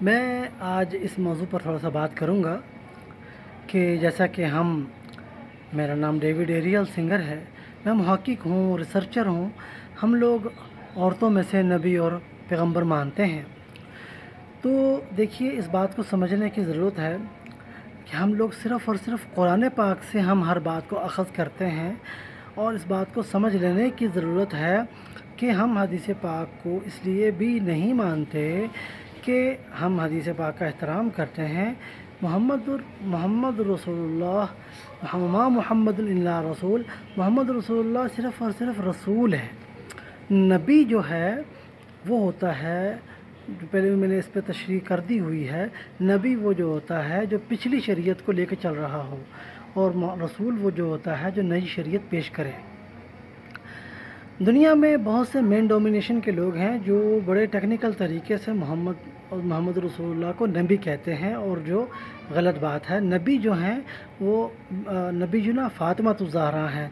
میں آج اس موضوع پر تھوڑا سا بات کروں گا کہ جیسا کہ میرا نام ڈیوڈ ایریل سنگر ہے، میں محقق ہوں، ریسرچر ہوں۔ ہم لوگ عورتوں میں سے نبی اور پیغمبر مانتے ہیں۔ تو دیکھیے، اس بات کو سمجھنے کی ضرورت ہے کہ ہم لوگ صرف اور صرف قرآن پاک سے ہم ہر بات کو اخذ کرتے ہیں، اور اس بات کو سمجھ لینے کی ضرورت ہے کہ ہم حدیث پاک کو اس لیے بھی نہیں مانتے کہ ہم حدیث پاک کا احترام کرتے ہیں۔ محمد رسول اللہ، وما محمد الا رسول، محمد رسول اللہ صرف اور صرف رسول ہے۔ نبی جو ہے وہ ہوتا ہے، جو پہلے بھی میں نے اس پہ تشریح کر دی ہوئی ہے، نبی وہ جو ہوتا ہے جو پچھلی شریعت کو لے کے چل رہا ہو، اور رسول وہ جو ہوتا ہے جو نئی شریعت پیش کرے۔ دنیا میں بہت سے مین ڈومینیشن کے لوگ ہیں جو بڑے ٹیکنیکل طریقے سے محمد رسول اللہ کو نبی کہتے ہیں، اور جو غلط بات ہے۔ نبی جو ہیں وہ نبی جنا فاطمہ الزہرا ہیں،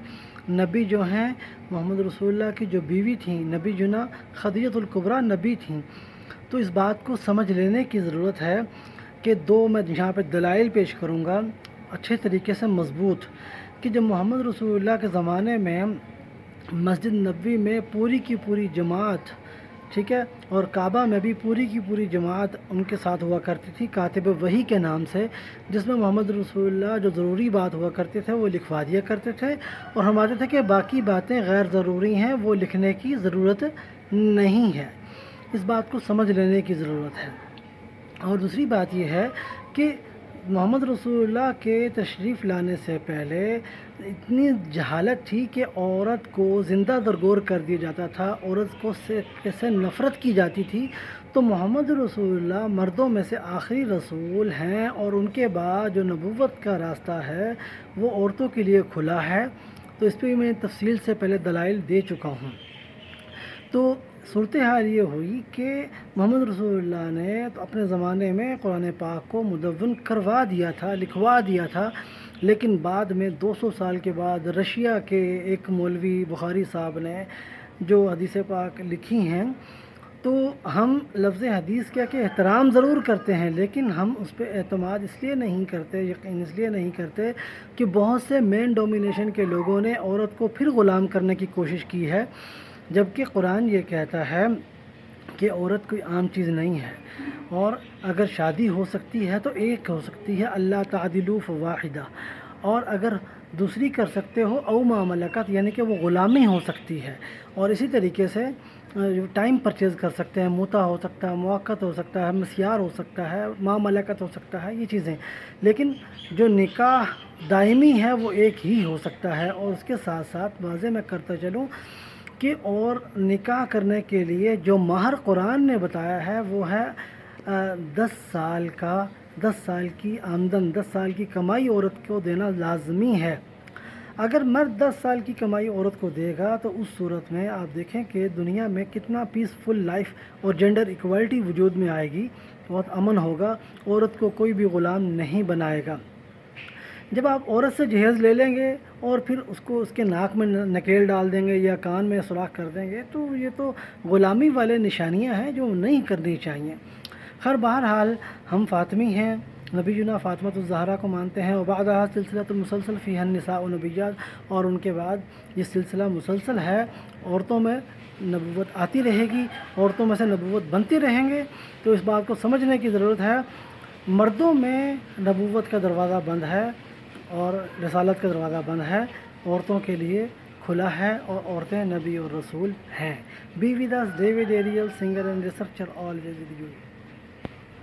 نبی جو ہیں محمد رسول اللہ کی جو بیوی تھیں، نبی جنا خدیجہ الکبریٰ نبی تھیں۔ تو اس بات کو سمجھ لینے کی ضرورت ہے کہ میں یہاں پہ دلائل پیش کروں گا اچھے طریقے سے مضبوط، کہ جب محمد رسول اللہ کے زمانے میں مسجد نبوی میں پوری کی پوری جماعت، ٹھیک ہے، اور کعبہ میں بھی پوری کی پوری جماعت ان کے ساتھ ہوا کرتی تھی کاتب وحی کے نام سے، جس میں محمد رسول اللہ جو ضروری بات ہوا کرتے تھے وہ لکھوا دیا کرتے تھے، اور ہمارے تھے کہ باقی باتیں غیر ضروری ہیں، وہ لکھنے کی ضرورت نہیں ہے۔ اس بات کو سمجھ لینے کی ضرورت ہے۔ اور دوسری بات یہ ہے کہ محمد رسول اللہ کے تشریف لانے سے پہلے اتنی جہالت تھی کہ عورت کو زندہ درگور کر دیا جاتا تھا، عورت کو سے نفرت کی جاتی تھی۔ تو محمد رسول اللہ مردوں میں سے آخری رسول ہیں، اور ان کے بعد جو نبوت کا راستہ ہے وہ عورتوں کے لیے کھلا ہے۔ تو اس پہ بھی میں تفصیل سے پہلے دلائل دے چکا ہوں۔ تو صورتحال یہ ہوئی کہ محمد رسول اللہ نے تو اپنے زمانے میں قرآن پاک کو مدون کروا دیا تھا، لکھوا دیا تھا، لیکن بعد میں 200 سال کے بعد رشیا کے ایک مولوی بخاری صاحب نے جو حدیث پاک لکھی ہیں، تو ہم لفظ حدیث کیا کہ احترام ضرور کرتے ہیں، لیکن ہم اس پہ اعتماد اس لیے نہیں کرتے، یقین اس لیے نہیں کرتے کہ بہت سے مین ڈومینیشن کے لوگوں نے عورت کو پھر غلام کرنے کی کوشش کی ہے، جبکہ قرآن یہ کہتا ہے کہ عورت کوئی عام چیز نہیں ہے، اور اگر شادی ہو سکتی ہے تو ایک ہو سکتی ہے، اللہ تعدلوا فواحدہ، اور اگر دوسری کر سکتے ہو او ما ملکت، یعنی کہ وہ غلامی ہو سکتی ہے، اور اسی طریقے سے ٹائم پرچیز کر سکتے ہیں، موتا ہو سکتا ہے، موقت ہو سکتا ہے، مسیار ہو سکتا ہے، ما ملکت ہو سکتا ہے، یہ چیزیں، لیکن جو نکاح دائمی ہے وہ ایک ہی ہو سکتا ہے۔ اور اس کے ساتھ ساتھ واضح میں کرتا چلوں کہ اور نکاح کرنے کے لیے جو مہر قرآن نے بتایا ہے وہ ہے 10 سال کی آمدن، 10 سال کی کمائی عورت کو دینا لازمی ہے۔ اگر مرد 10 سال کی کمائی عورت کو دے گا تو اس صورت میں آپ دیکھیں کہ دنیا میں کتنا پیسفل لائف اور جینڈر ایکوالٹی وجود میں آئے گی، بہت امن ہوگا، عورت کو کوئی بھی غلام نہیں بنائے گا۔ جب آپ عورت سے جہیز لے لیں گے اور پھر اس کو اس کے ناک میں نکیل ڈال دیں گے یا کان میں سوراخ کر دیں گے، تو یہ تو غلامی والے نشانیاں ہیں جو نہیں کرنی چاہیے۔ خیر بہرحال ہم فاطمی ہیں، نبی جنا فاطمہ الزہرا کو مانتے ہیں، وبعدها سلسلۃ مسلسل فیہا النساء نبیات، اور ان کے بعد یہ سلسلہ مسلسل ہے، عورتوں میں نبوت آتی رہے گی، عورتوں میں سے نبوت بنتی رہیں گے۔ تو اس بات کو سمجھنے کی ضرورت ہے، مردوں میں نبوت کا دروازہ بند ہے اور رسالت کا دروازہ بند ہے، عورتوں کے لیے کھلا ہے، اور عورتیں نبی اور رسول ہیں۔ Be with us David Ariel singer and researcher, always with you.